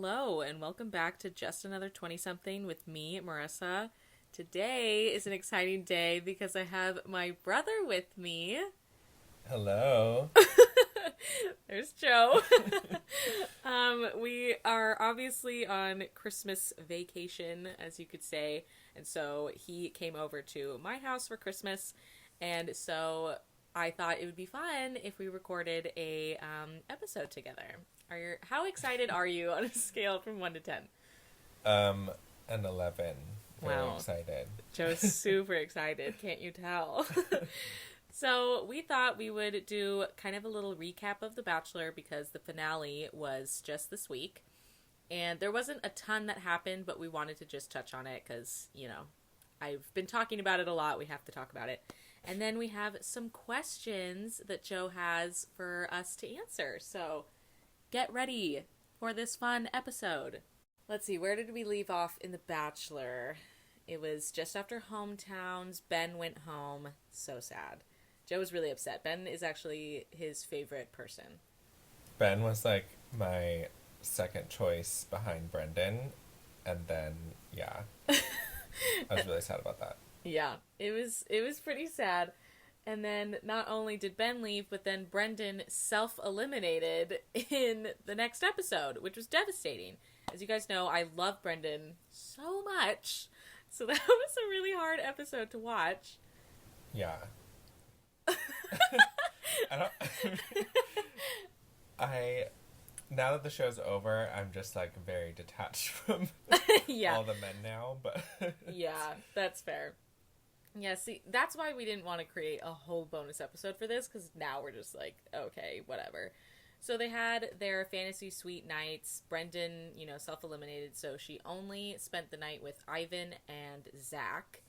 Hello, and welcome back to Just Another 20-something with me, Marissa. Today is an exciting day because I have my brother with me. Hello. There's Joe. We are obviously on Christmas vacation, as you could say, and so he came over to my house for Christmas, and so I thought it would be fun if we recorded a episode together. How excited are you on a scale from 1 to 10? An 11. Very excited. Joe's super excited, can't you tell? So we thought we would do kind of a little recap of The Bachelor because the finale was just this week. And there wasn't a ton that happened, but we wanted to just touch on it because, I've been talking about it a lot. We have to talk about it. And then we have some questions that Joe has for us to answer. So get ready for this fun episode. Let's see, where did we leave off in The Bachelor? It was just after hometowns. Ben went home. So sad. Joe was really upset. Ben is actually his favorite person. Ben was like my second choice behind Brendan. And then, yeah. I was really sad about that. Yeah, it was pretty sad. And then not only did Ben leave, but then Brendan self-eliminated in the next episode, which was devastating. As you guys know, I love Brendan so much. So that was a really hard episode to watch. Yeah. Now that the show's over, I'm just like very detached from all the men now, but yeah, that's fair. Yeah, see, that's why we didn't want to create a whole bonus episode for this, because now we're just like, okay, whatever. So they had their fantasy suite nights. Brendan, self-eliminated, so she only spent the night with Ivan and Zach.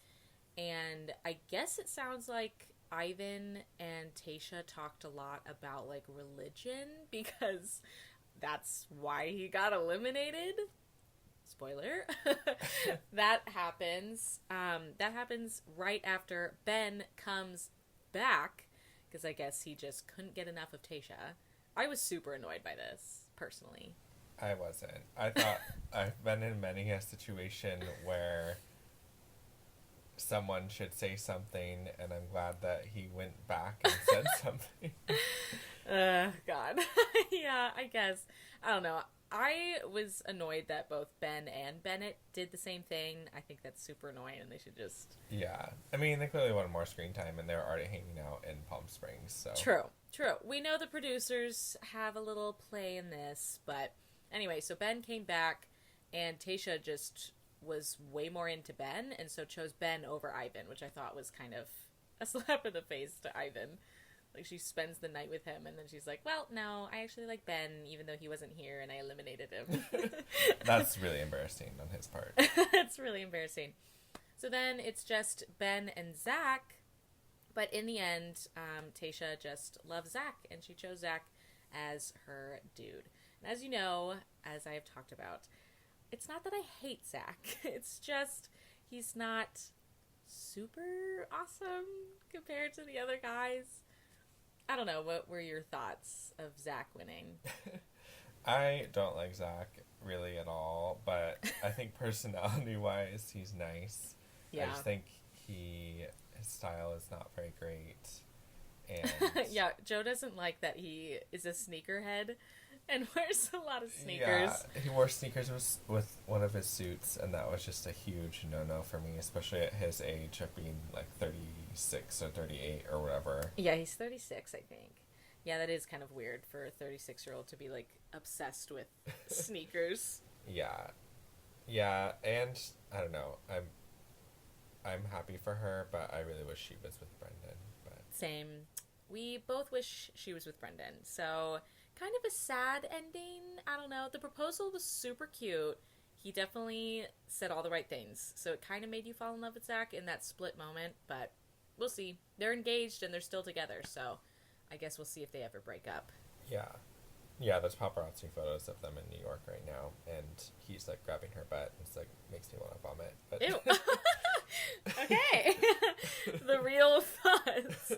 And I guess it sounds like Ivan and Tayshia talked a lot about, like, religion, because that's why he got eliminated. Spoiler. That happens. That happens right after Ben comes back, because I guess he just couldn't get enough of Tayshia. I was super annoyed by this, personally. I wasn't. I thought I've been in many a situation where someone should say something, and I'm glad that he went back and said something. God. Yeah, I guess. I don't know. I was annoyed that both Ben and Bennett did the same thing. I think that's super annoying, and they should just... Yeah. I mean, they clearly wanted more screen time, and they're already hanging out in Palm Springs, so... True. We know the producers have a little play in this, but... Anyway, so Ben came back, and Tayshia just was way more into Ben, and so chose Ben over Ivan, which I thought was kind of a slap in the face to Ivan. Like, she spends the night with him, and then she's like, well, no, I actually like Ben, even though he wasn't here, and I eliminated him. That's really embarrassing on his part. It's really embarrassing. So then it's just Ben and Zach, but in the end, Tayshia just loves Zach, and she chose Zach as her dude. And as you know, as I have talked about, it's not that I hate Zach. It's just he's not super awesome compared to the other guys. I don't know, what were your thoughts of Zach winning? I don't like Zach really at all, but I think personality-wise, he's nice. Yeah. I just think his style is not very great. And yeah, Joe doesn't like that he is a sneakerhead and wears a lot of sneakers. Yeah, he wore sneakers with one of his suits, and that was just a huge no-no for me, especially at his age of being like 36 or 38 or whatever. Yeah, he's 36, I think. Yeah, that is kind of weird for a 36-year-old to be like obsessed with sneakers. Yeah, and I don't know. I'm happy for her, but I really wish she was with Brendan. But same. We both wish she was with Brendan. So kind of a sad ending. I don't know. The proposal was super cute. He definitely said all the right things. So it kind of made you fall in love with Zach in that split moment. But we'll see. They're engaged and they're still together. So I guess we'll see if they ever break up. Yeah, there's paparazzi photos of them in New York right now. And he's like grabbing her butt. It's like, makes me want to vomit. But ew. Okay. The real thoughts.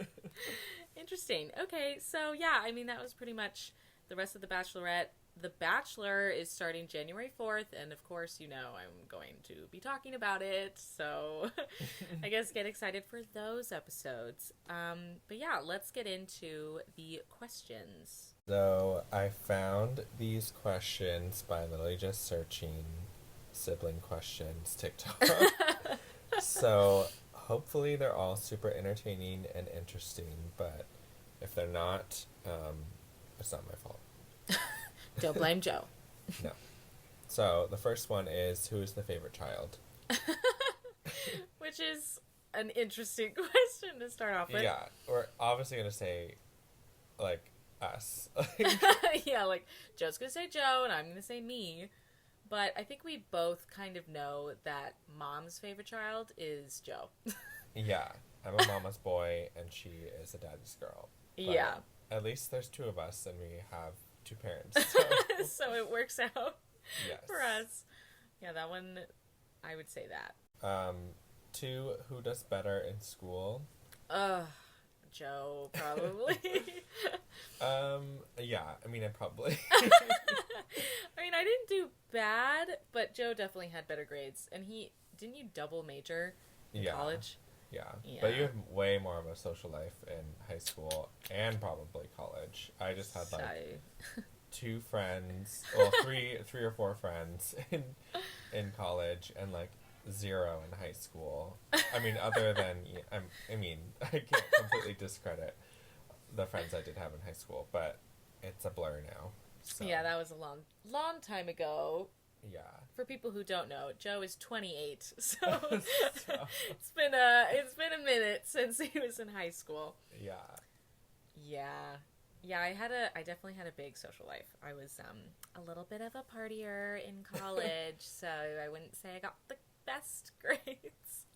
Interesting. Okay, so yeah, I mean, that was pretty much the rest of the Bachelorette. The Bachelor is starting January 4th, and of course, you know, I'm going to be talking about it, so I guess get excited for those episodes. But yeah, let's get into the questions. So, I found these questions by literally just searching sibling questions TikTok. So, hopefully they're all super entertaining and interesting, but if they're not, it's not my fault. Don't blame Joe. No. So, the first one is, who is the favorite child? Which is an interesting question to start off with. Yeah, we're obviously going to say, like, us. Yeah, like, Joe's going to say Joe, and I'm going to say me. But I think we both kind of know that Mom's favorite child is Joe. Yeah, I'm a mama's boy, and she is a daddy's girl. But yeah. At least there's two of us, and we have two parents. So, so it works out yes. for us. Yeah, that one, I would say that. 2, who does better in school? Joe, probably. Yeah, I mean, I probably. I mean, I didn't do bad, but Joe definitely had better grades. And didn't you double major in college? Yeah, but you have way more of a social life in high school and probably college. I just had like 2 friends, well, three or 4 friends in college, and like 0 in high school. I mean, other than I can't completely discredit the friends I did have in high school, but it's a blur now. So. Yeah, that was a long time ago. Yeah. For people who don't know, Joe is 28, so it's been a minute since he was in high school. Yeah. Yeah. I definitely had a big social life. I was a little bit of a partier in college, so I wouldn't say I got the best grades.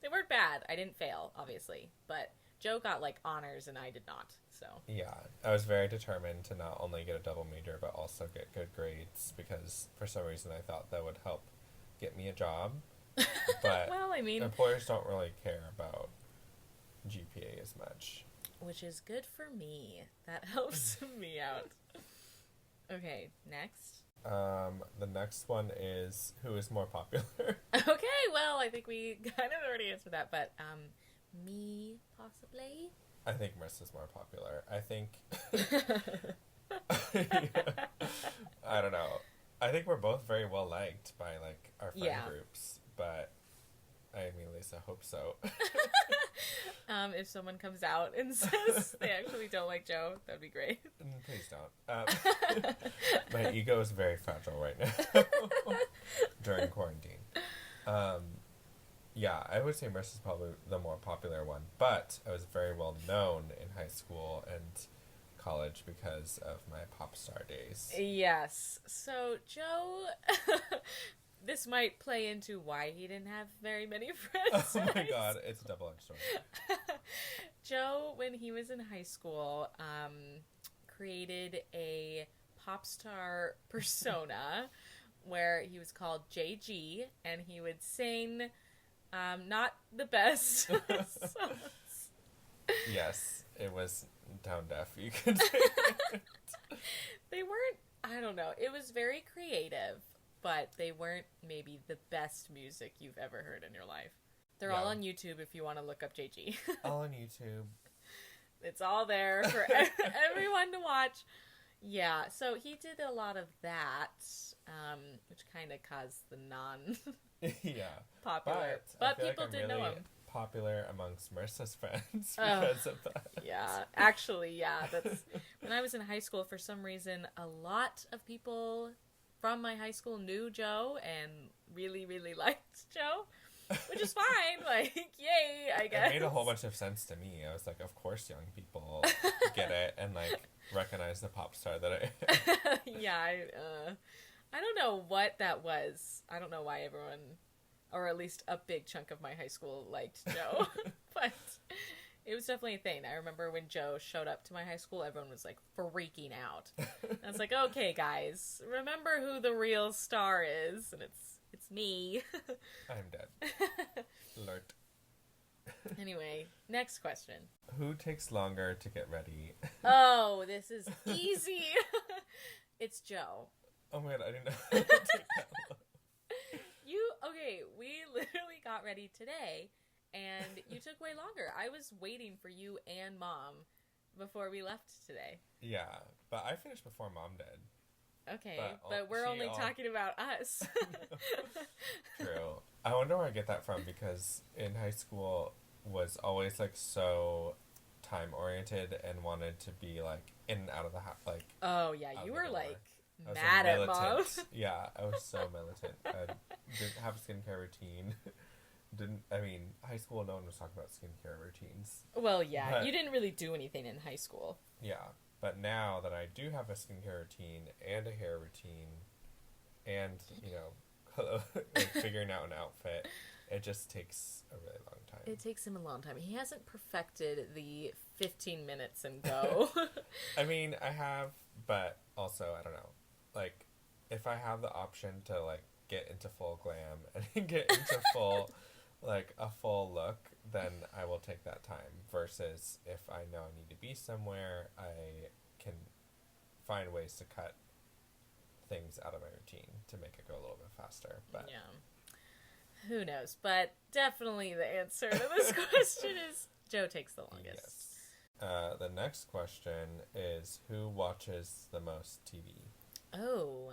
They weren't bad. I didn't fail, obviously, but Joe got like honors and I did not. So yeah, I was very determined to not only get a double major but also get good grades, because for some reason I thought that would help get me a job. But well, I mean, employers don't really care about GPA as much, which is good for me. That helps me out. Okay, next. The next one is, who is more popular? Okay, well, I think we kind of already answered that, but me possibly. I think Marissa's more popular. I think... I don't know. I think we're both very well liked by, like, our friend groups, but I mean, at least I hope so. If someone comes out and says they actually don't like Joe, that'd be great. Please don't. My ego is very fragile right now during quarantine. Yeah, I would say Marissa's probably the more popular one, but I was very well known in high school and college because of my pop star days. Yes. So, Joe, this might play into why he didn't have very many friends. Oh my god, it's a double-edged sword. Joe, when he was in high school, created a pop star persona where he was called JG, and he would sing not the best songs. Yes, it was tone deaf, you could say. They weren't, I don't know, it was very creative, but they weren't maybe the best music you've ever heard in your life. They're all on YouTube if you want to look up JG. All on YouTube. It's all there for everyone to watch. Yeah, so he did a lot of that, which kind of caused the popular. But people did know him. Popular amongst Marissa's friends because of that. Yeah, actually, yeah. That's when I was in high school. For some reason, a lot of people from my high school knew Joe and really, really liked Joe, which is fine. Like, yay, I guess. It made a whole bunch of sense to me. I was like, of course, young people get it and like recognize the pop star that I am. Yeah, I don't know what that was. I don't know why everyone, or at least a big chunk of my high school, liked Joe. But it was definitely a thing. I remember when Joe showed up to my high school, everyone was like freaking out. And I was like, okay, guys, remember who the real star is, and it's me. I'm dead. Alert. Anyway, next question. Who takes longer to get ready? Oh, this is easy. It's Joe. Oh my god, I didn't know how to take that long. Okay, we literally got ready today, and you took way longer. I was waiting for you and Mom before we left today. Yeah, but I finished before Mom did. Okay, but we're only talking about us. True. I wonder where I get that from, because in high school was always like so time oriented and wanted to be like in and out of the house. Like, oh yeah, you were like mad at Mom. Yeah, I was so militant. I didn't have a skincare routine. High school, no one was talking about skincare routines. Well, yeah, but you didn't really do anything in high school. Yeah, but now that I do have a skincare routine and a hair routine and, like figuring out an outfit, it just takes a really long time. It takes him a long time. He hasn't perfected the 15 minutes and go. I have, but also, I don't know. Like, if I have the option to, like, get into full glam and get into full, like, a full look, then I will take that time. Versus if I know I need to be somewhere, I can find ways to cut things out of my routine to make it go a little bit faster. But yeah. Who knows? But definitely the answer to this question is Joe takes the longest. Yes. The next question is, who watches the most TV? Oh,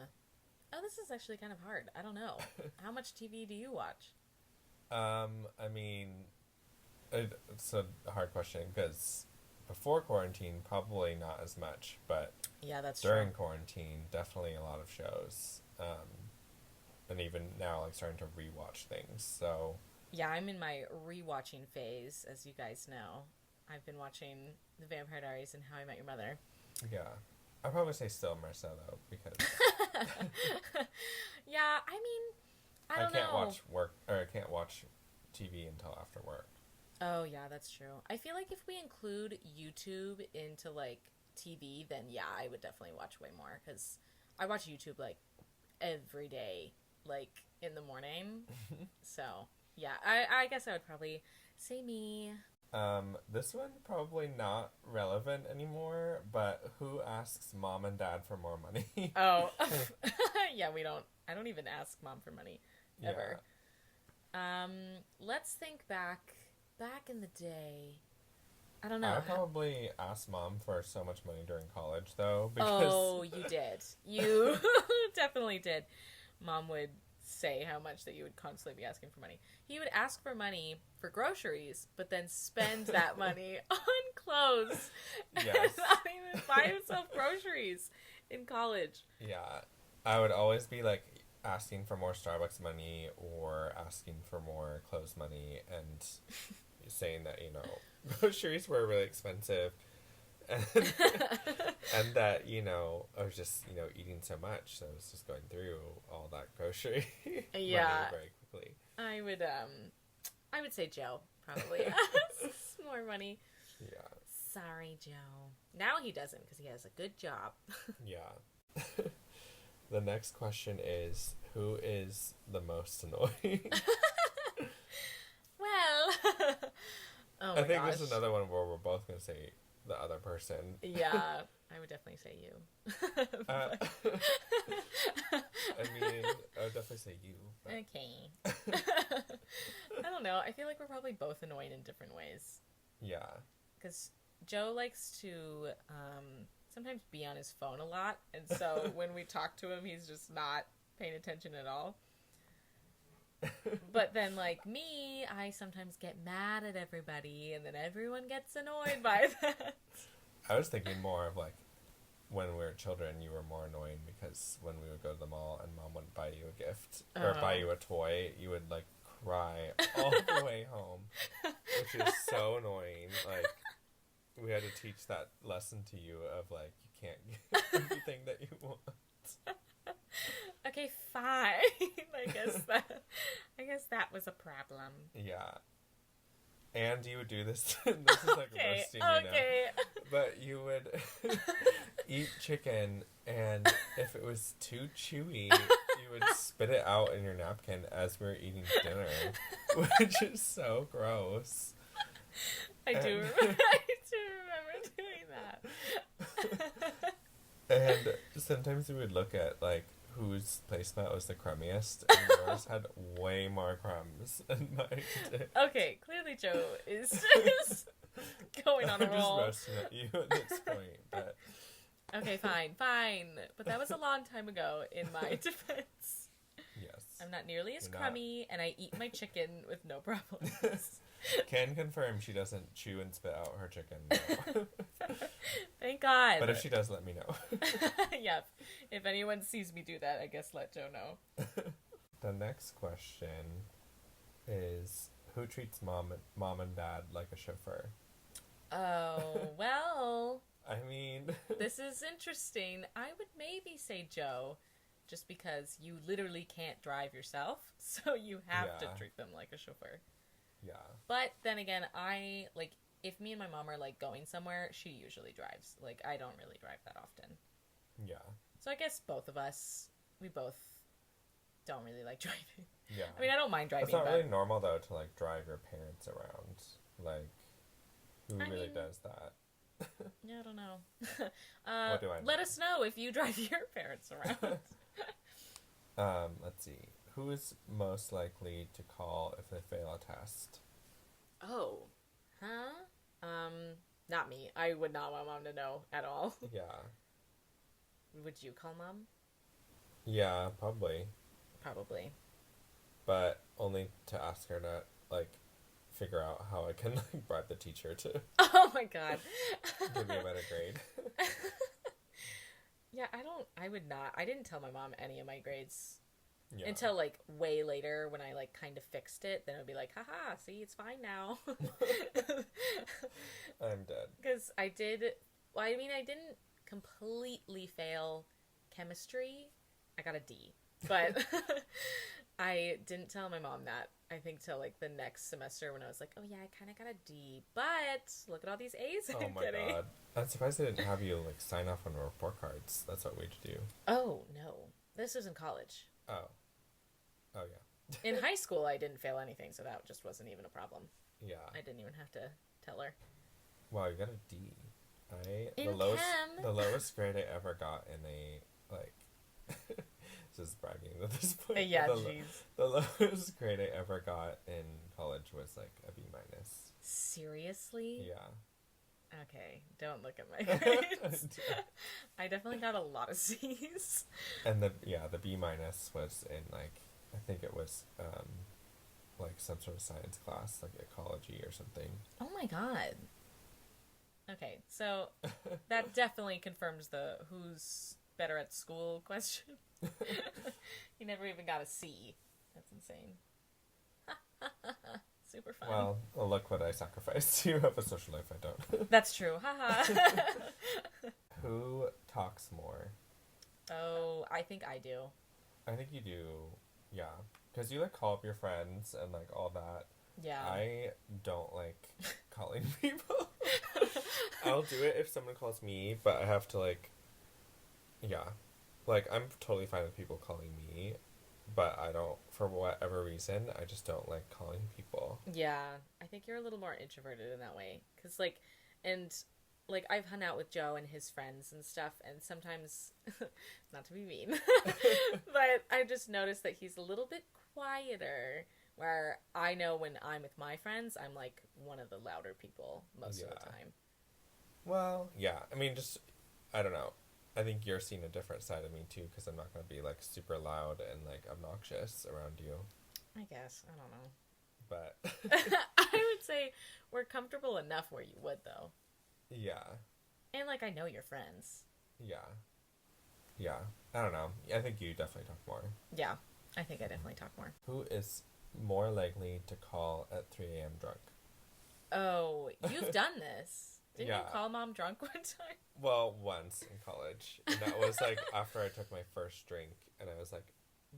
this is actually kind of hard. I don't know. How much TV do you watch? It's a hard question, because before quarantine, probably not as much, but yeah, that's during true. quarantine, definitely a lot of shows. And even now, like, starting to rewatch things, so... Yeah, I'm in my rewatching phase, as you guys know. I've been watching The Vampire Diaries and How I Met Your Mother. Yeah. I'd probably say still Marcel, though, because... Yeah, I don't know. I can't watch TV until after work. Oh, yeah, that's true. I feel like if we include YouTube into, like, TV, then, yeah, I would definitely watch way more, because I watch YouTube, like, every day, like, in the morning. So, yeah, I guess I would probably say me. This one probably not relevant anymore, but who asks Mom and Dad for more money? Oh, yeah, I don't even ask Mom for money, ever. Yeah. Let's think back in the day. I don't know. I probably asked Mom for so much money during college, though, because... Oh, you did. You definitely did. Mom would say how much that you would constantly be asking for money. He would ask for money for groceries, but then spend that money on clothes. Yes. And not even buy himself groceries in college. Yeah. I would always be, like, asking for more Starbucks money or asking for more clothes money and saying that, groceries were really expensive. And that, I was just, eating so much, so I was just going through all that grocery money very quickly. I would say Joe, probably. More money. Yeah. Sorry, Joe. Now he doesn't, because he has a good job. Yeah. The next question is, who is the most annoying? Well, I think this is another one where we're both going to say the other person. Yeah, I would definitely say you. I would definitely say you. But... Okay. I don't know. I feel like we're probably both annoying in different ways. Yeah. Because Joe likes to sometimes be on his phone a lot, and so when we talk to him, he's just not paying attention at all. But then, like me, I sometimes get mad at everybody, and then everyone gets annoyed by that. I was thinking more of, like, when we were children, you were more annoying because when we would go to the mall and Mom wouldn't buy you a gift or buy you a toy, you would, like, cry all the way home, which is so annoying. Like, we had to teach that lesson to you of, like, you can't get everything that you want. Okay, fine. I guess that was a problem. Yeah. And you would do this. This is like roasting you now. But you would eat chicken, and if it was too chewy, you would spit it out in your napkin as we were eating dinner, which is so gross. I do remember doing that. And sometimes we would look at, like, whose placemat was the crummiest, and yours had way more crumbs than mine did. Okay, clearly Joe is just going on a roll. I'm just roasting at you at this point, but... Okay, fine. But that was a long time ago in my defense. Yes. I'm not nearly as crummy, and I eat my chicken with no problems. Can confirm she doesn't chew and spit out her chicken. No. Thank God. But if she does, let me know. Yep. If anyone sees me do that, I guess let Joe know. The next question is, who treats mom and dad like a chauffeur? Oh, well... I mean... This is interesting. I would maybe say Joe, just because you literally can't drive yourself, so you have to treat them like a chauffeur. Yeah. But then again, if me and my mom are, like, going somewhere, she usually drives. Like, I don't really drive that often. Yeah. So I guess both of us, we both don't really like driving. Yeah. I mean, I don't mind driving, It's not really normal, though, to, like, drive your parents around. Like, who really does that? Yeah, I don't know. What do I know? Let us know if you drive your parents around. Let's see. Who is most likely to call if they fail a test? Oh. Huh? Not me. I would not want mom to know at all. Yeah. Would you call mom? Yeah, probably. Probably. But only to ask her to, like, figure out how I can, like, bribe the teacher to... Oh my God. give me a better grade. Yeah, I would not. I didn't tell my mom any of my grades. Yeah. Until, like, way later when I, like, kind of fixed it. Then it would be like, haha, see, it's fine now. I'm dead. Because I didn't completely fail chemistry. I got a D. But I didn't tell my mom that, I think, till, like, the next semester when I was like, oh, yeah, I kind of got a D. But look at all these A's I'm getting. Oh, my God. I'm surprised they didn't have you, like, sign off on report cards. That's what we'd do. Oh, no. This is in college. Oh. Oh, yeah. In high school, I didn't fail anything, so that just wasn't even a problem. Yeah. I didn't even have to tell her. Wow, you got a D. The lowest grade I ever got in a, like, just bragging at this point. Yeah, jeez. The lowest grade I ever got in college was, like, a B-. Seriously? Yeah. Okay, don't look at my grades. I definitely got a lot of C's. And the B- was in, like, I think it was, like, some sort of science class, like ecology or something. Oh my God. Okay, so that definitely confirms the who's better at school question. You never even got a C. That's insane. Super fun. Well, look what I sacrificed. You have a social life, I don't. That's true. Haha. Who talks more? Oh, I think I do. I think you do, yeah. Because you, like, call up your friends and, like, all that. Yeah. I don't like calling people. I'll do it if someone calls me, but I have to, like, yeah. Like, I'm totally fine with people calling me, but I don't, for whatever reason, I just don't like calling people. Yeah. I think you're a little more introverted in that way. Because, like, I've hung out with Joe and his friends and stuff, and sometimes, not to be mean, but I just noticed that he's a little bit quieter, where I know when I'm with my friends, I'm, like, one of the louder people most of the time. Well, yeah. I mean, just, I don't know. I think you're seeing a different side of me, too, because I'm not going to be, like, super loud and, like, obnoxious around you. I guess. I don't know. But I would say we're comfortable enough where you would, though. Yeah. And, like, I know your friends. Yeah. Yeah. I don't know. I think you definitely talk more. Yeah. I think I definitely talk more. Who is more likely to call at 3 a.m. drunk? Oh, you've done this. Didn't you call mom drunk one time? Well, once in college. And that was, like, after I took my first drink. And I was like,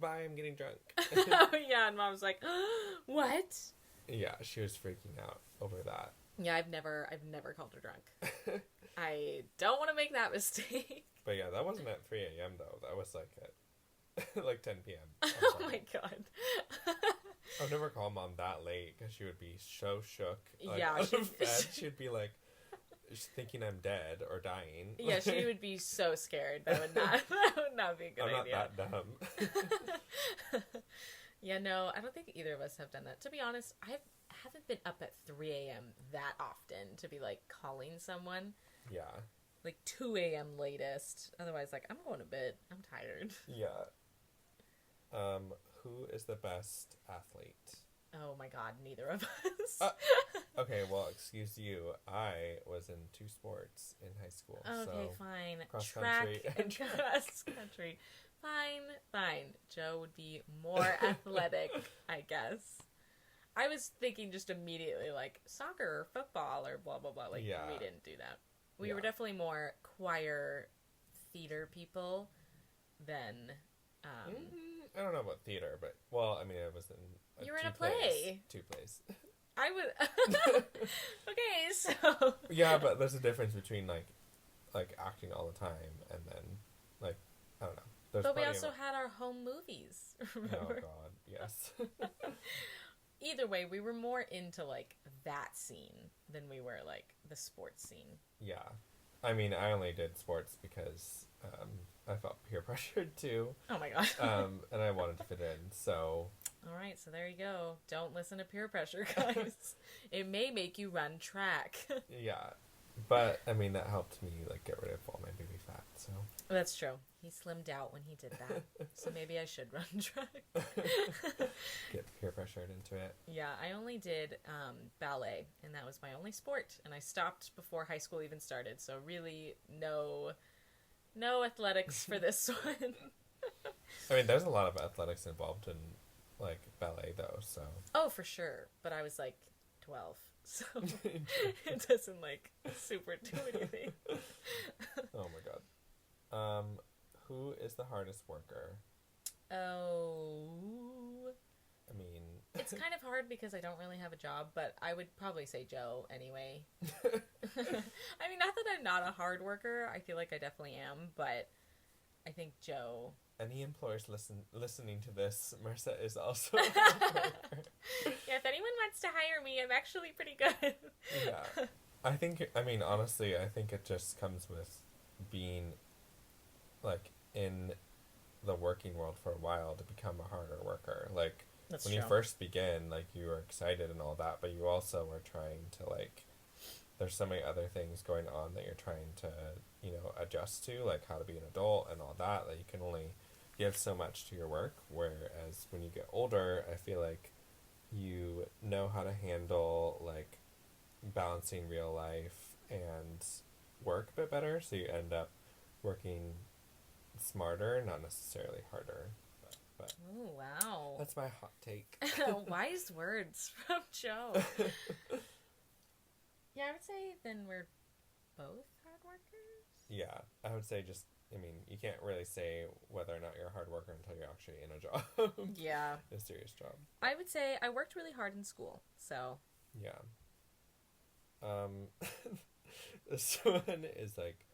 bye, I'm getting drunk. Oh, yeah. And mom was like, what? Yeah, she was freaking out over that. Yeah, I've never called her drunk. I don't want to make that mistake. But yeah, that wasn't at 3 a.m. though. That was like at like 10 p.m. Oh my God. I've never called Mom that late because she would be so shook. Like, yeah, out of bed. She'd be like, thinking I'm dead or dying. Yeah, she would be so scared. That would not be a good idea. I'm not that dumb. Yeah, no, I don't think either of us have done that. To be honest, I haven't been up at 3 a.m. that often to be, like, calling someone. Yeah. Like, 2 a.m. latest. Otherwise, like, I'm going to bed. I'm tired. Yeah. Who is the best athlete? Oh, my God, neither of us. Okay, well, excuse you. I was in 2 sports in high school. Okay, so fine. Cross-country Track and cross-country. Fine. Joe would be more athletic, I guess. I was thinking just immediately, like, soccer or football or blah, blah, blah. Like, yeah. We didn't do that. We were definitely more choir theater people than... I don't know about theater, but... Well, I mean, I was in... You were in a play. 2 plays. I was... Okay, so... Yeah, but there's a difference between, like acting all the time and then, like, I don't know. But we also had our home movies, remember? Oh, God, yes. Either way, we were more into, like, that scene than we were, like, the sports scene. Yeah. I mean, I only did sports because I felt peer pressured too. Oh, my God. And I wanted to fit in, so... All right, so there you go. Don't listen to peer pressure, guys. It may make you run track. Yeah. But, I mean, that helped me, like, get rid of all my baby fat, so... That's true. He slimmed out when he did that. So maybe I should run track. Get peer pressured into it. Yeah, I only did ballet, and that was my only sport. And I stopped before high school even started, so really no athletics for this one. I mean, there's a lot of athletics involved in, like, ballet, though, so... Oh, for sure. But I was, like, 12, so it doesn't, like, super do anything. Oh, my God. Who is the hardest worker? Oh... I mean... It's kind of hard because I don't really have a job, but I would probably say Joe anyway. I mean, not that I'm not a hard worker. I feel like I definitely am, but I think Joe... Any employers listening to this, Marissa is also a hard worker. Yeah, if anyone wants to hire me, I'm actually pretty good. Yeah. Honestly, I think it just comes with being, like, in the working world for a while to become a harder worker. Like, That's when true. you first begin, like, you were excited and all that, but you also were trying to, like, there's so many other things going on that you're trying to, adjust to, like how to be an adult and all that you can only give so much to your work, whereas when you get older, I feel like you know how to handle, like, balancing real life and work a bit better, so you end up working smarter, not necessarily harder. But Oh, wow. that's my hot take. Wise words from Joe. Yeah, I would say then we're both hard workers. Yeah, I would say you can't really say whether or not you're a hard worker until you're actually in a job. Yeah. A serious job. I would say I worked really hard in school, so... Yeah. This one is, like,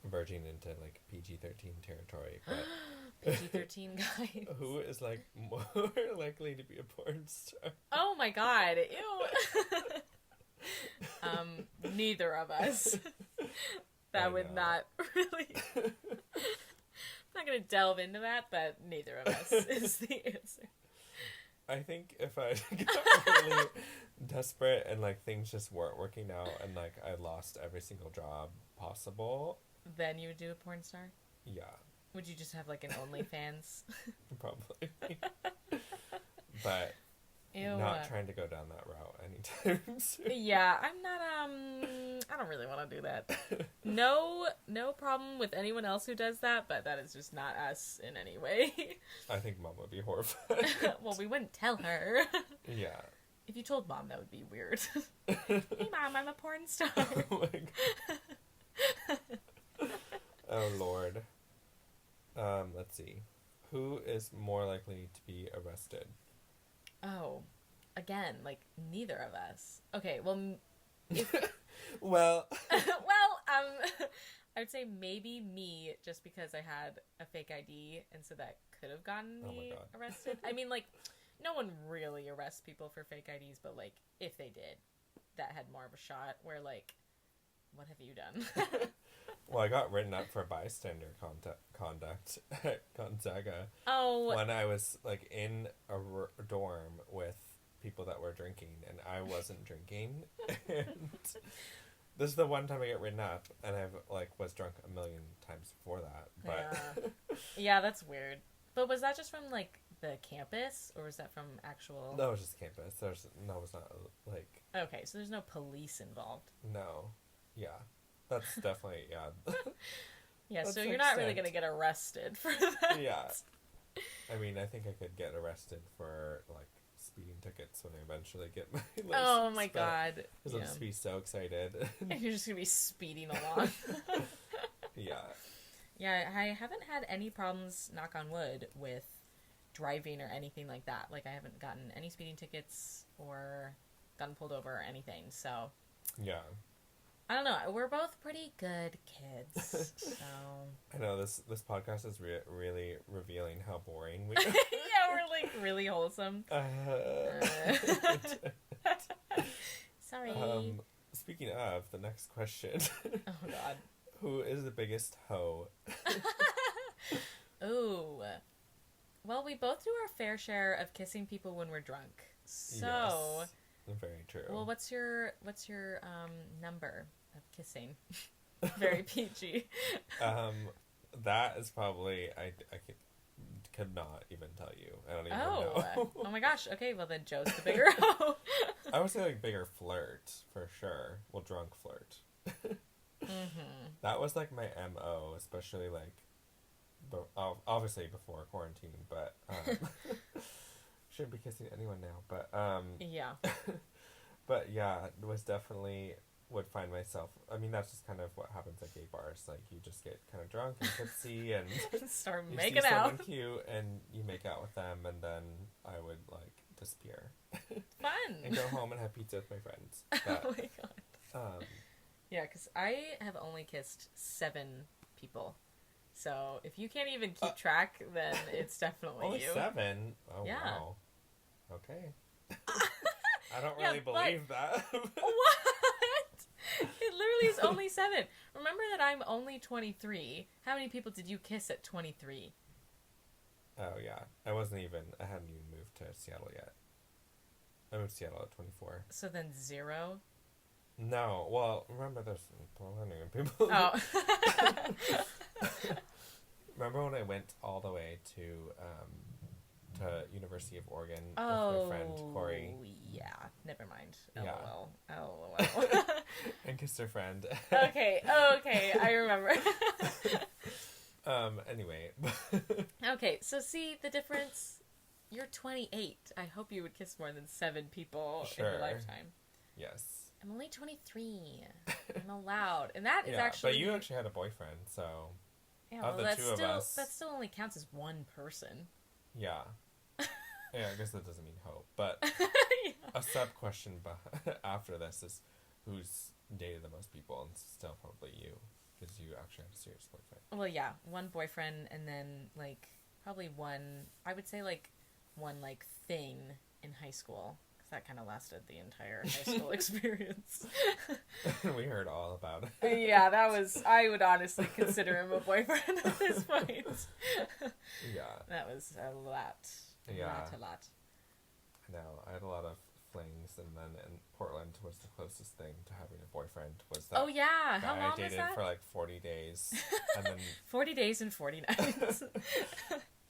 verging into, like, PG-13 territory, but... PG-13 guys. Who is, like, more likely to be a porn star? Oh my God, ew. Neither of us. That would not really... I'm not going to delve into that, but neither of us is the answer. I think if I got really desperate and, like, things just weren't working out and, like, I lost every single job possible... Then you would do a porn star? Yeah. Would you just have, like, an OnlyFans? Probably. But... Ew. Not trying to go down that route anytime soon. Yeah, I'm not, I don't really want to do that. No problem with anyone else who does that, but that is just not us in any way. I think Mom would be horrified. Well, we wouldn't tell her. Yeah. If you told Mom, that would be weird. Hey, Mom, I'm a porn star. Oh, my God. Oh, Lord. Let's see. Who is more likely to be arrested? Oh, again, like, neither of us. Okay, well, Well, I would say maybe me, just because I had a fake ID, and so that could have gotten me arrested. I mean, like, no one really arrests people for fake IDs, but, like, if they did, that had more of a shot where, like, what have you done? Well, I got written up for bystander conduct at Gonzaga. Oh. When I was, like, in a dorm with people that were drinking, and I wasn't drinking. And this is the one time I get written up, and I've, like, was drunk a million times before that. But yeah, that's weird. But was that just from, like, the campus, or was that from actual... No, it was just campus. It was not, like... Okay, so there's no police involved. No. Yeah. That's definitely, yeah. Yeah, so you're not really going to get arrested for that. Yeah. I mean, I think I could get arrested for, like, speeding tickets when I eventually get my license. Oh my god. Because I'll just be so excited. And you're just going to be speeding along. Yeah. Yeah, I haven't had any problems, knock on wood, with driving or anything like that. Like, I haven't gotten any speeding tickets or gotten pulled over or anything, so... Yeah. I don't know. We're both pretty good kids, so... I know, this podcast is really revealing how boring we are. Yeah, we're, like, really wholesome. Sorry. Speaking of, the next question. Oh, God. Who is the biggest hoe? Ooh. Well, we both do our fair share of kissing people when we're drunk. So... Yes. Very true. Well, what's your number of kissing? Very PG. That is probably I could not even tell you. I don't even know. Oh my gosh. Okay, well then Joe's the bigger hoe. I would say like bigger flirt for sure. Well, drunk flirt. Mm-hmm. That was like my MO, especially like, obviously before quarantine, but. Shouldn't be kissing anyone now, but yeah. But yeah, it was definitely would find myself. I mean, that's just kind of what happens at gay bars. Like you just get kind of drunk and tipsy and start you making see out. someone cute and you make out with them, and then I would like disappear. Fun. And go home and have pizza with my friends. But, oh my god. Yeah, because I have only kissed 7 people. So if you can't even keep track, then it's definitely only you. 7? Oh yeah. Wow. Okay. I don't really believe that. What? It literally is only 7. Remember that I'm only 23. How many people did you kiss at 23? Oh yeah, I hadn't even moved to Seattle yet. I moved to Seattle at 24. So then 0? No, well, remember there's plenty of people. Oh. Remember when I went all the way to University of Oregon with my friend Corey? Yeah, never mind. Yeah. LOL. And kissed her friend. Okay, I remember. Anyway. Okay, so see the difference? You're 28. I hope you would kiss more than 7 people in your lifetime. Yes. I'm only 23. I'm allowed. And that is actually... But you actually had a boyfriend, so... Yeah, well, of the two of us... That still only counts as one person. Yeah. Yeah, I guess that doesn't mean hope. But yeah. a sub-question after this is who's dated the most people, and still probably you, because you actually had a serious boyfriend. Well, yeah. One boyfriend, and then, like, probably one... I would say, like, one, like, thing in high school. That kind of lasted the entire high school experience. We heard all about it. Yeah, that was... I would honestly consider him a boyfriend at this point. Yeah. That was a lot. Yeah. A lot. I know. I had a lot of flings, and then in Portland was the closest thing to having a boyfriend. Was that oh, yeah. How long I dated was that? for like 40 days. And then 40 days and 40 nights.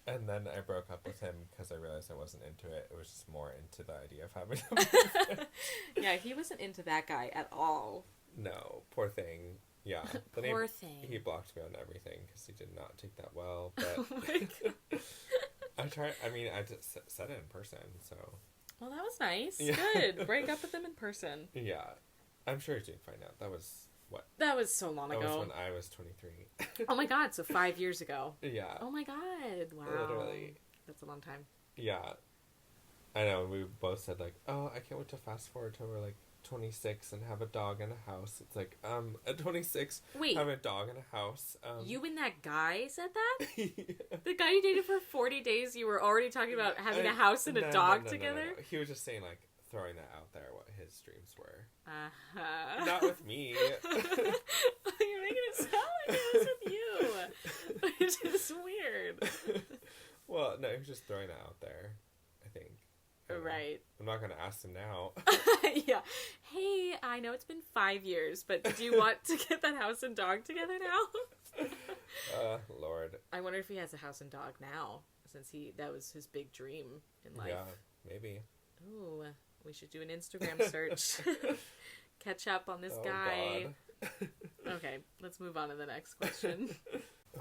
And then I broke up with him because I realized I wasn't into it. It was just more into the idea of having a boyfriend. Yeah, he wasn't into that guy at all. No, poor thing. Yeah. Poor thing. He blocked me on everything because he did not take that well. But oh my God. I just said it in person, so. Well, that was nice. Yeah. Good. Break up with him in person. Yeah. I'm sure he did find out. That was, what? That was so long ago. That was when I was 23. Oh my God, so 5 years ago. Yeah. Oh my God, wow. Literally. That's a long time. Yeah. I know, we both said like, oh, I can't wait to fast forward till we're like 26 and have a dog and a house. It's like, at 26, wait, have a dog and a house. You and that guy said that? Yeah. The guy you dated for 40 days, you were already talking about having a house and a dog together? No. He was just saying, like, throwing that out there, what his dreams were. Uh-huh. Not with me. You're making it sound like it was with you. Which is weird. Well, no, he was just throwing it out there, I think. Right. I'm not going to ask him now. Yeah. Hey, I know it's been 5 years, but do you want to get that house and dog together now? Lord. I wonder if he has a house and dog now, since that was his big dream in life. Yeah, maybe. Ooh, we should do an Instagram search. Catch up on this guy. God. Okay, let's move on to the next question.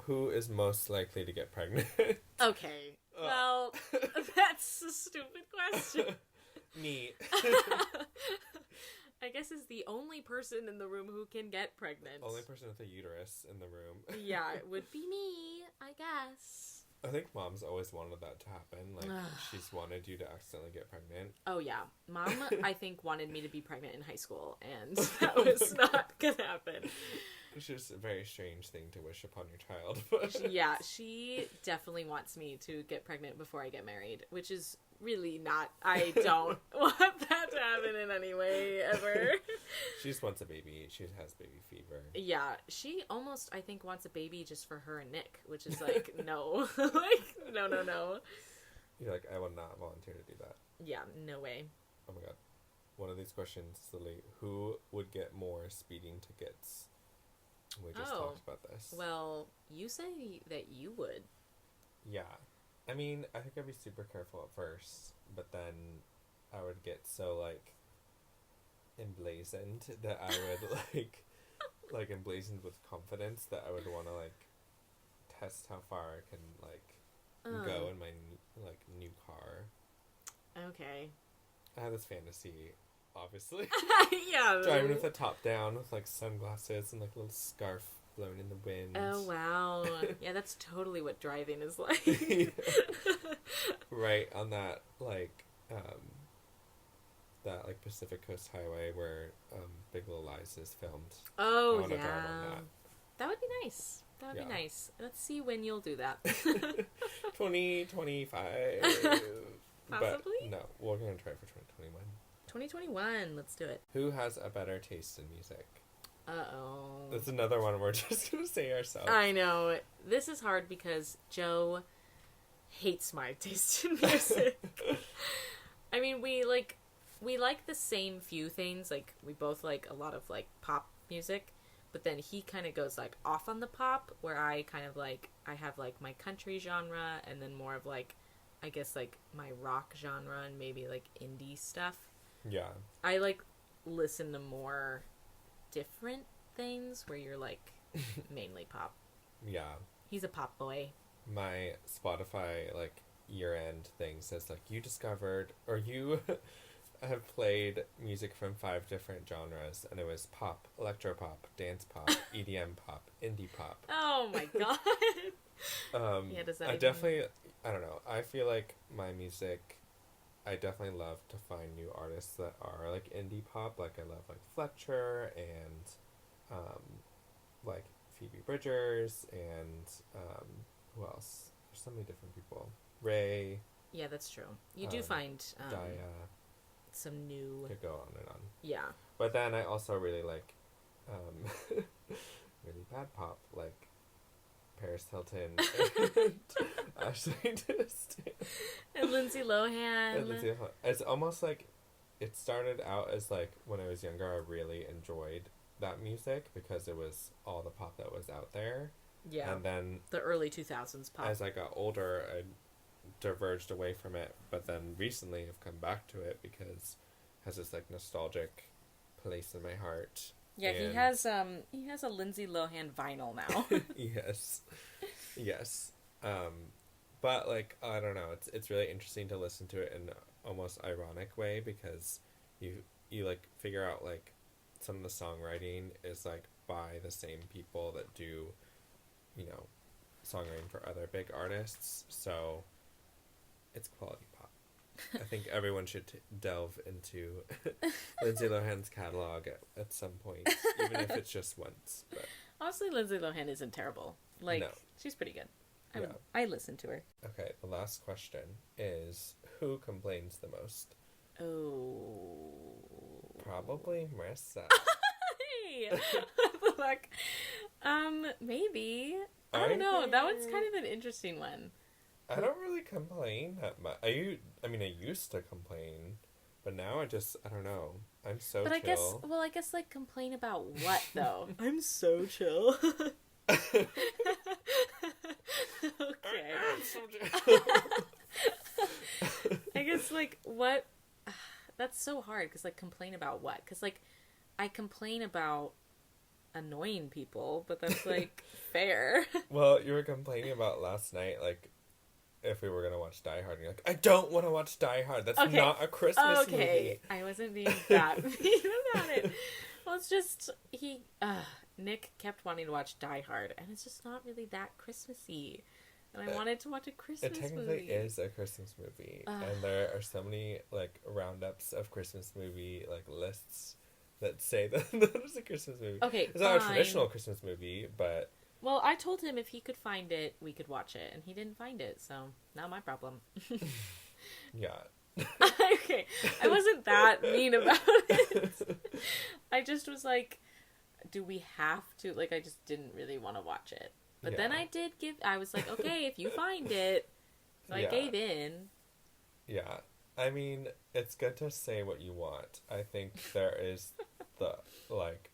Who is most likely to get pregnant? Okay. Well, that's a stupid question. Me. I guess is the only person in the room who can get pregnant. Only person with a uterus in the room. Yeah, it would be me, I guess. I think Mom's always wanted that to happen. Like, she's wanted you to accidentally get pregnant. Oh, yeah. Mom, I think, wanted me to be pregnant in high school, and that was not gonna happen. It's just a very strange thing to wish upon your child. Yeah, she definitely wants me to get pregnant before I get married, which is really not. I don't want that to happen in any way, ever. She just wants a baby. She has baby fever. Yeah, she almost, I think, wants a baby just for her and Nick, which is like, no. Like, no. You're like, I will not volunteer to do that. Yeah, no way. Oh my god. One of these questions, Lily, who would get more speeding tickets? We just talked about this. Well, you say that you would. Yeah. I mean, I think I'd be super careful at first, but then I would get so, like, emblazoned that I would, like, emblazoned with confidence that I would want to, like, test how far I can, like, go in my, like, new car. Okay. I have this fantasy, obviously. Yeah. Driving with the top down with, like, sunglasses and, like, a little scarf blowing in the wind. Oh, wow. Yeah, that's totally what driving is like. Right, on that, like, Pacific Coast Highway where, Big Little Lies is filmed. Oh, I want to yeah. drive on that. That would be nice. That would be nice. Let's see when you'll do that. 2025. Possibly? But no, we're going to try for 2021. 2021, let's do it. Who has a better taste in music? Uh-oh. That's another one we're just going to say ourselves. I know. This is hard because Joe hates my taste in music. I mean, we like the same few things. Like, we both like a lot of, like, pop music. But then he kind of goes, like, off on the pop, where I kind of, like, I have, like, my country genre, and then more of, like, I guess, like, my rock genre, and maybe, like, indie stuff. Yeah. I, like, listen to more different things, where you're, like, mainly pop. Yeah. He's a pop boy. My Spotify, like, year-end thing says, like, you discovered, or you have played music from 5 different genres, and it was pop, electropop, dance pop, EDM pop, indie pop. Oh my god. Yeah, does that I don't know, I feel like my music, I definitely love to find new artists that are, like, indie pop. Like, I love, like, Fletcher and, like, Phoebe Bridgers and, who else? There's so many different people. Ray. Yeah, that's true. You do find Daya. Some new... Could go on and on. Yeah. But then I also really like really bad pop, like Paris Hilton and Ashley Tisdale. And Lindsay Lohan. It's almost like it started out as, like, when I was younger, I really enjoyed that music because it was all the pop that was out there. Yeah. And then the early 2000s pop. As I got older, I diverged away from it, but then recently I've come back to it because it has this, like, nostalgic place in my heart. Yeah, and he has a Lindsay Lohan vinyl now. Yes. But, like, I don't know, it's really interesting to listen to it in an almost ironic way because you like figure out, like, some of the songwriting is, like, by the same people that do, you know, songwriting for other big artists, so it's quality pop. I think everyone should delve into Lindsay Lohan's catalog at some point, even if it's just once. But honestly, Lindsay Lohan isn't terrible. Like, no. She's pretty good. I listen to her. Okay, the last question is, who complains the most? Oh. Probably Marissa. Hey! Look. Maybe. I don't know. That one's kind of an interesting one. I don't really complain that much. I used to complain, but now I don't know. I'm so chill. I guess, like, complain about what, though? I'm so chill. Okay. I guess, like, what... That's so hard, because, like, complain about what? Because, like, I complain about annoying people, but that's, like, fair. Well, you were complaining about last night, like, if we were going to watch Die Hard, and you're like, I don't want to watch Die Hard. That's not a Christmas movie. I wasn't being that mean about it. Well, it's just, Nick kept wanting to watch Die Hard, and it's just not really that Christmassy. And I wanted to watch a Christmas movie. It technically is a Christmas movie. And there are so many, like, roundups of Christmas movie, like, lists that say that it's a Christmas movie. Okay, it's not a traditional Christmas movie, but... Well, I told him if he could find it, we could watch it. And he didn't find it, so not my problem. Yeah. Okay, I wasn't that mean about it. I just was like, do we have to? Like, I just didn't really want to watch it. But then I was like, okay, if you find it. So I gave in. Yeah. I mean, it's good to say what you want. I think there is the, like,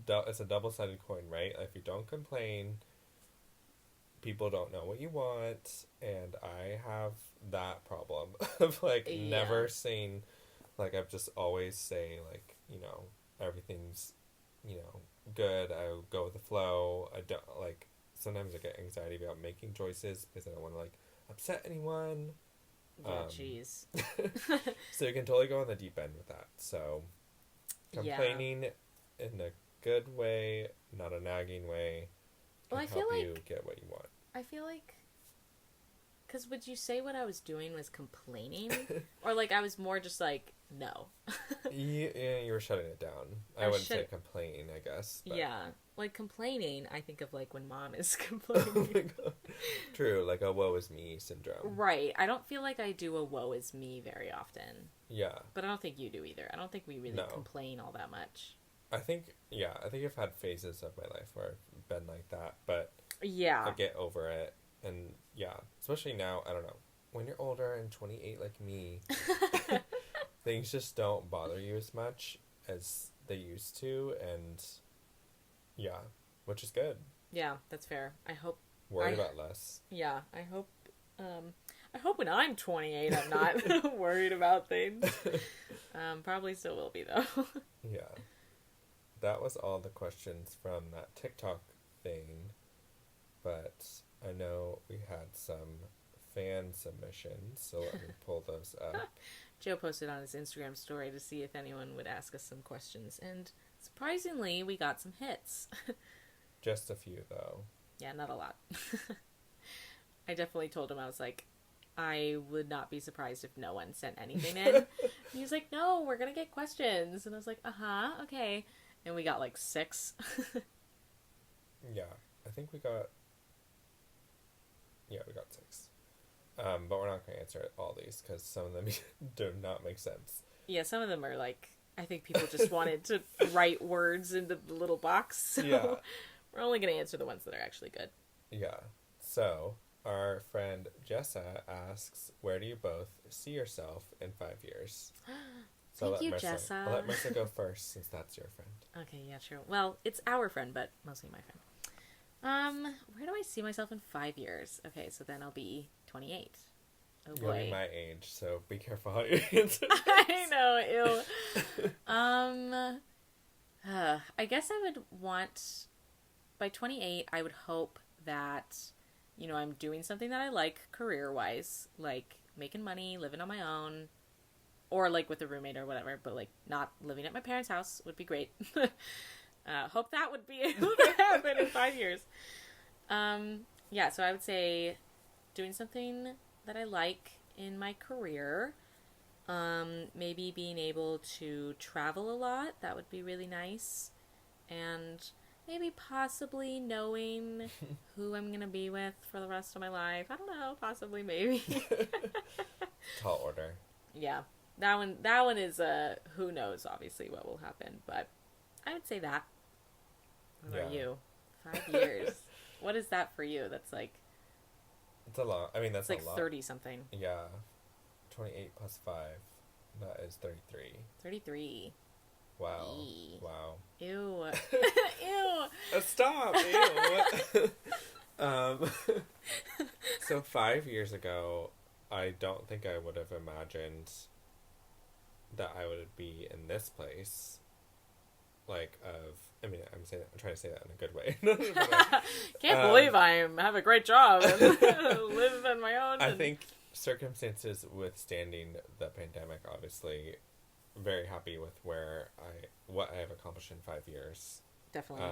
it's a double-sided coin, right? If you don't complain, people don't know what you want, and I have that problem of, like, never saying, like, I've just always say, like, you know, everything's, you know, good, I go with the flow. I don't, like, sometimes I get anxiety about making choices because I don't want to, like, upset anyone. Yeah, jeez. So you can totally go on the deep end with that. So, complaining in a good way, not a nagging way, can help you get what you want. I feel like... Because would you say what I was doing was complaining? Or, like, I was more just like, no. Yeah, you were shutting it down. I wouldn't say complaining, I guess. But... Yeah. Like, complaining, I think of, like, when mom is complaining. Oh my God. True, like a woe is me syndrome. Right. I don't feel like I do a woe is me very often. Yeah. But I don't think you do either. I don't think we really complain all that much. I think I've had phases of my life where I've been like that, but I get over it. And especially now, I don't know, when you're older and 28 like me, things just don't bother you as much as they used to, and which is good. Yeah, that's fair. I hope... Worry about less. Yeah, I hope when I'm 28 I'm not worried about things. Probably still will be, though. Yeah. That was all the questions from that TikTok thing, but I know we had some fan submissions, so let me pull those up. Joe posted on his Instagram story to see if anyone would ask us some questions, and surprisingly, we got some hits. Just a few, though. Yeah, not a lot. I definitely told him, I was like, I would not be surprised if no one sent anything in. And he was like, no, we're going to get questions. And I was like, okay. And we got like 6. Yeah, I think we got 6. But we're not going to answer all these because some of them do not make sense. Yeah, some of them are like, I think people just wanted to write words in the little box. So we're only going to answer the ones that are actually good. Yeah. So, our friend Jessa asks, where do you both see yourself in 5 years? So Thank you, Jessa. I'll let Marissa go first, since that's your friend. Okay, yeah, true. Well, it's our friend, but mostly my friend. Where do I see myself in 5 years? Okay, so then I'll be 28. Oh boy. You'll be my age, so be careful how you answer. I know, ew. I guess I would want, by 28, I would hope that, you know, I'm doing something that I like career-wise, like making money, living on my own, or like with a roommate or whatever, but like not living at my parents' house would be great. Hope that would be able to happen in 5 years. So I would say doing something that I like in my career, Maybe being able to travel a lot. That would be really nice. And maybe possibly knowing who I'm going to be with for the rest of my life. I don't know. Possibly, maybe. Tall order. Yeah. That one is, who knows, obviously, what will happen. But I would say that. What about you? 5 years. What is that for you? That's like... It's a lot. I mean, that's like a lot. 30-something. Yeah. 28 plus 5. That is 33. 33. Wow. Eee. Wow. Ew. Ew. Stop. Ew. So 5 years ago, I don't think I would have imagined that I would be in this place. I'm trying to say that in a good way. Can't believe I have a great job and live on my own. I think circumstances withstanding the pandemic, obviously, very happy with what I have accomplished in 5 years. Definitely.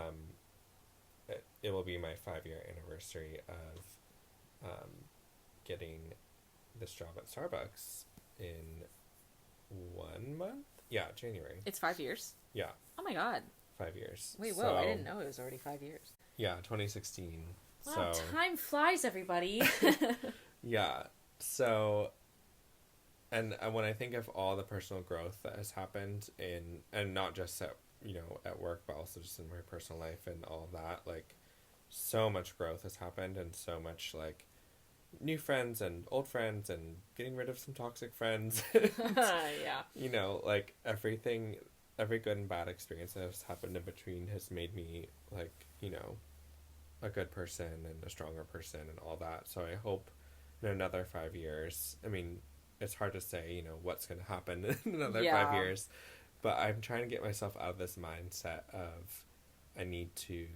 It will be my 5-year anniversary of getting this job at Starbucks in 1 month. Yeah, January. It's 5 years? Yeah. Oh my god. 5 years. Wait, whoa, I didn't know it was already 5 years. Yeah, 2016. Wow, so, time flies, everybody. yeah. So, and when I think of all the personal growth that has happened and not just at work, but also just in my personal life and all of that, like, so much growth has happened and so much, like, new friends and old friends and getting rid of some toxic friends. Yeah. Like, everything, every good and bad experience that has happened in between has made me, like, a good person and a stronger person and all that. So I hope in another 5 years, I mean, it's hard to say, what's going to happen in another 5 years, but I'm trying to get myself out of this mindset of I need to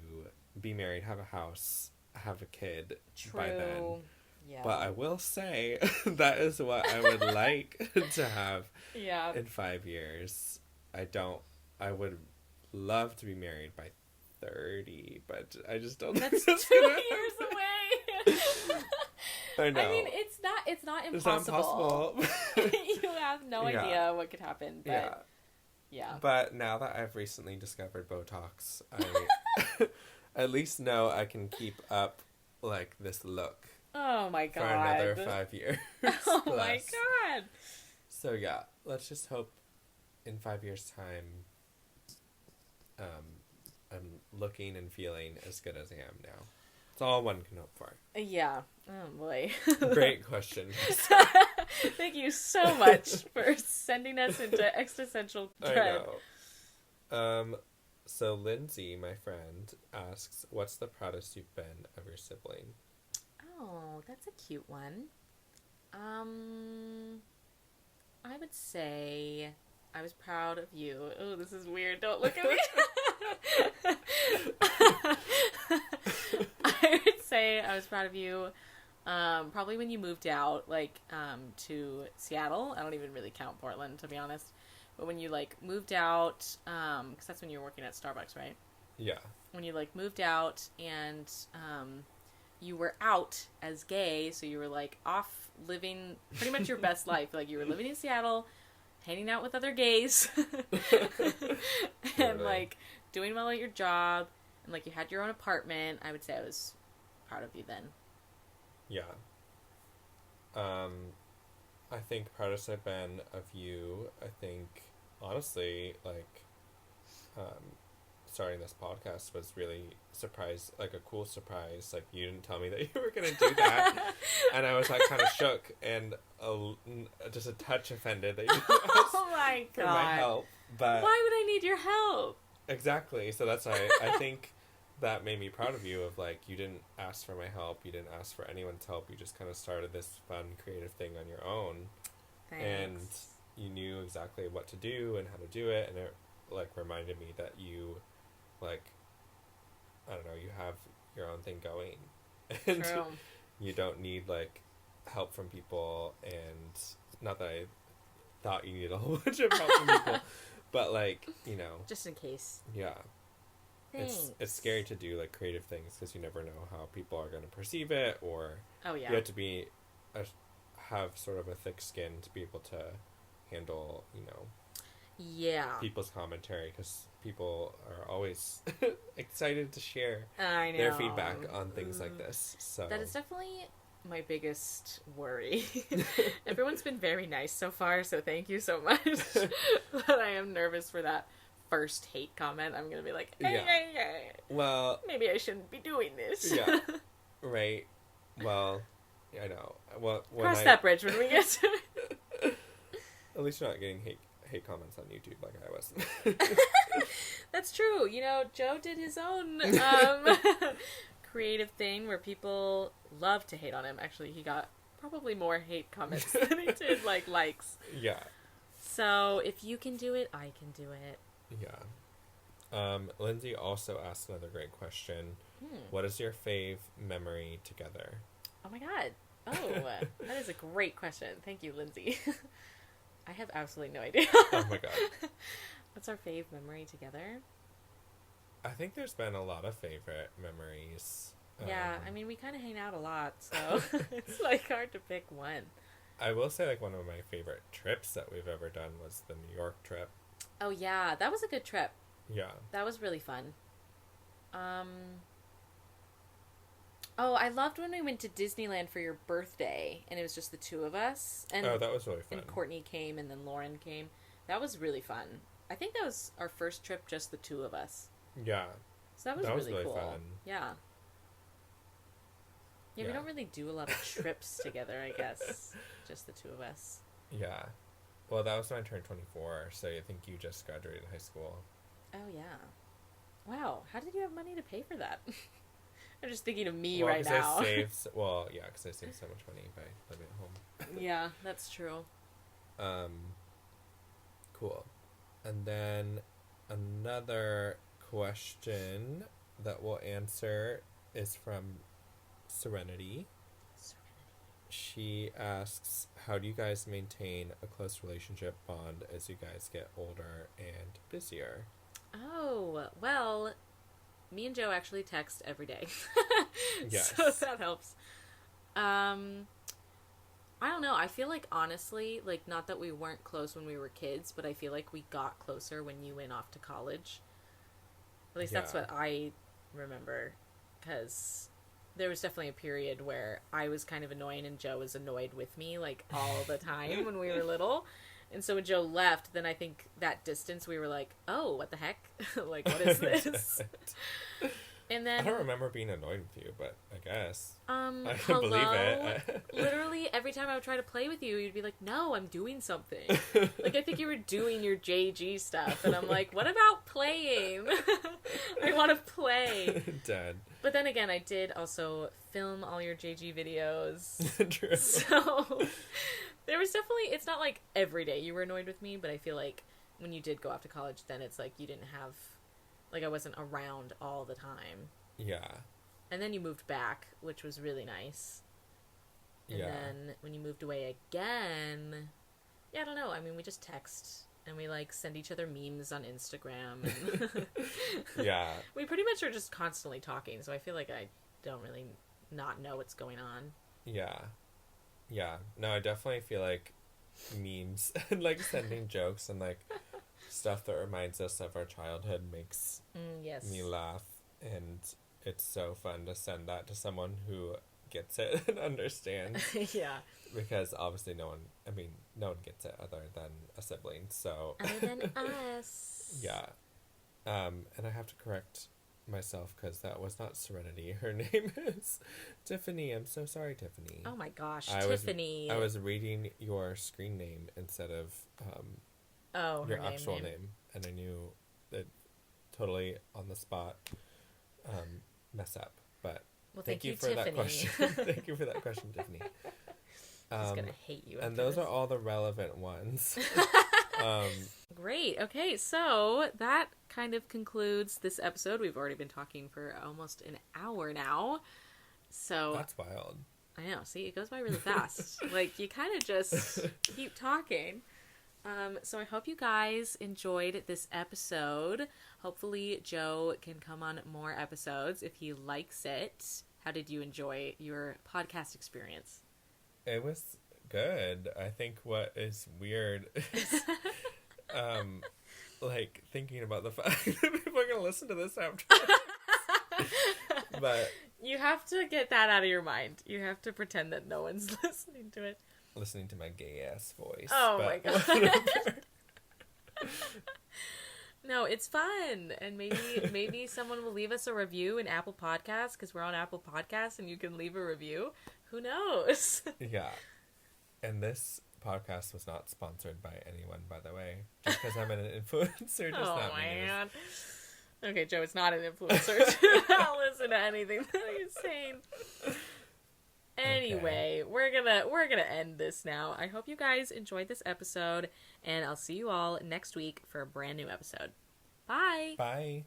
be married, have a house, have a kid by then. Yeah. But I will say that is what I would like to have in 5 years. I would love to be married by 30, but I just don't think that's 2 years away. I know. I mean, it's not impossible. It's not impossible. You have no idea what could happen, but yeah. But now that I've recently discovered Botox, I at least know I can keep up, like, this look. Oh my god. For another 5 years. Oh my god. So yeah, let's just hope in 5 years' time, I'm looking and feeling as good as I am now. It's all one can hope for. Yeah. Oh boy. Great question. Thank you so much for sending us into existential dread. I know. So Lindsay, my friend, asks, what's the proudest you've been of your sibling? Oh, that's a cute one. I would say I was proud of you. Oh, this is weird. Don't look at me. I would say I was proud of you. Probably when you moved out, to Seattle. I don't even really count Portland, to be honest. But when you, moved out, because that's when you were working at Starbucks, right? Yeah. When you, moved out and, you were out as gay, so you were, off living pretty much your best life. You were living in Seattle, hanging out with other gays, and, doing well at your job, and, you had your own apartment. I would say I was proud of you then. Yeah. I think proudest I've been of you, I think, honestly, starting this podcast was really a cool surprise. You didn't tell me that you were going to do that. And I was, kind of shook and just a touch offended that you asked oh my God. for my help. But why would I need your help? Exactly. So that's why I think that made me proud of you of, you didn't ask for my help. You didn't ask for anyone's help. You just kind of started this fun, creative thing on your own. Thanks. And you knew exactly what to do and how to do it. And it, reminded me that you, I don't know, you have your own thing going. And True. You don't need, help from people. And not that I thought you needed a whole bunch of help from people. But, just in case. Yeah. Thanks. It's scary to do, creative things because you never know how people are going to perceive it, or oh, yeah. you have to have sort of a thick skin to be able to handle, you know, yeah, people's commentary, because people are always excited to share I know. their feedback on things like this. So that is definitely my biggest worry. Everyone's been very nice so far, so thank you so much. But I am nervous for that first hate comment. I'm gonna be like, hey. Well, maybe I shouldn't be doing this. Yeah. Right. Well, I know. Well, cross that bridge when we get to it. At least you're not getting hate comments on YouTube like I was. That's true. You know, Joe did his own creative thing where people love to hate on him. Actually, he got probably more hate comments than he did likes. Yeah. So if you can do it, I can do it. Yeah. Lindsay also asked another great question. What is your fave memory together? Oh my god. Oh, that is a great question. Thank you, Lindsay. I have absolutely no idea. Oh my god. What's our fave memory together? I think there's been a lot of favorite memories. Yeah, I mean, we kind of hang out a lot, so it's like hard to pick one. I will say, like, one of my favorite trips that we've ever done was the New York trip. Oh yeah, that was a good trip. Yeah. That was really fun. Oh, I loved when we went to Disneyland for your birthday, and it was just the two of us. And, oh, that was really fun. And Courtney came, and then Lauren came. That was really fun. I think that was our first trip, just the two of us. Yeah. So that was really cool. Fun. Yeah. Yeah, we don't really do a lot of trips together, I guess. Just the two of us. Yeah. Well, that was when I turned 24, so I think you just graduated high school. Oh, yeah. Wow, how did you have money to pay for that? I'm just thinking of me right now. Because I saved so much money by living at home. Yeah, that's true. Cool. And then another question that we'll answer is from Serenity. She asks, how do you guys maintain a close relationship bond as you guys get older and busier? Oh, well, me and Joe actually text every day. Yes. So that helps. I don't know. I feel like, honestly, like, not that we weren't close when we were kids, but I feel like we got closer when you went off to college. At least that's what I remember. Because there was definitely a period where I was kind of annoying and Joe was annoyed with me, like, all the time when we were little. And so when Joe left, then I think that distance, we were like, oh, what the heck? Like, what is this? And then I don't remember being annoyed with you, but I guess. I can hello? believe it. Literally, every time I would try to play with you, you'd be like, no, I'm doing something. Like, I think you were doing your JG stuff. And I'm like, what about playing? I want to play. Dead. But then again, I did also film all your JG videos. True. So there was definitely, it's not like every day you were annoyed with me, but I feel like when you did go off to college, then it's like you didn't have, like, I wasn't around all the time. Yeah. And then you moved back, which was really nice. And then when you moved away again, I don't know. I mean, we just text and we, like, send each other memes on Instagram. And Yeah. We pretty much are just constantly talking, so I feel like I don't really not know what's going on. Yeah. Yeah. No, I definitely feel like memes and, like, sending jokes and, like, stuff that reminds us of our childhood makes me laugh, and it's so fun to send that to someone who gets it and understands. Yeah. Because obviously no one gets it other than a sibling, so... Other than us. Yeah. And I have to correct myself, because that was not Serenity. Her name is Tiffany. I'm so sorry, Tiffany. Oh my gosh, Tiffany. I was reading your screen name instead of... your actual name, and I knew that totally on the spot mess up, but thank you for Tiffany. that question. Thank you for that question, Tiffany. I'm gonna hate you. And those are all the relevant ones. Great. Okay, so that kind of concludes this episode. We've already been talking for almost an hour now, so that's wild. I know. See, it goes by really fast. Like, you kind of just keep talking. So I hope you guys enjoyed this episode. Hopefully Joe can come on more episodes if he likes it. How did you enjoy your podcast experience? It was good. I think what is weird is, like, thinking about the fact that people are going to listen to this after. But you have to get that out of your mind. You have to pretend that no one's listening to it. Listening to my gay-ass voice. Oh, my God. No, it's fun. And maybe someone will leave us a review in Apple Podcasts, because we're on Apple Podcasts and you can leave a review. Who knows? Yeah. And this podcast was not sponsored by anyone, by the way. Just because I'm an influencer does not mean God. Okay, Joe, it's not an influencer. I'll listen to anything that he's saying. Anyway, we're gonna end this now. I hope you guys enjoyed this episode, and I'll see you all next week for a brand new episode. Bye! Bye!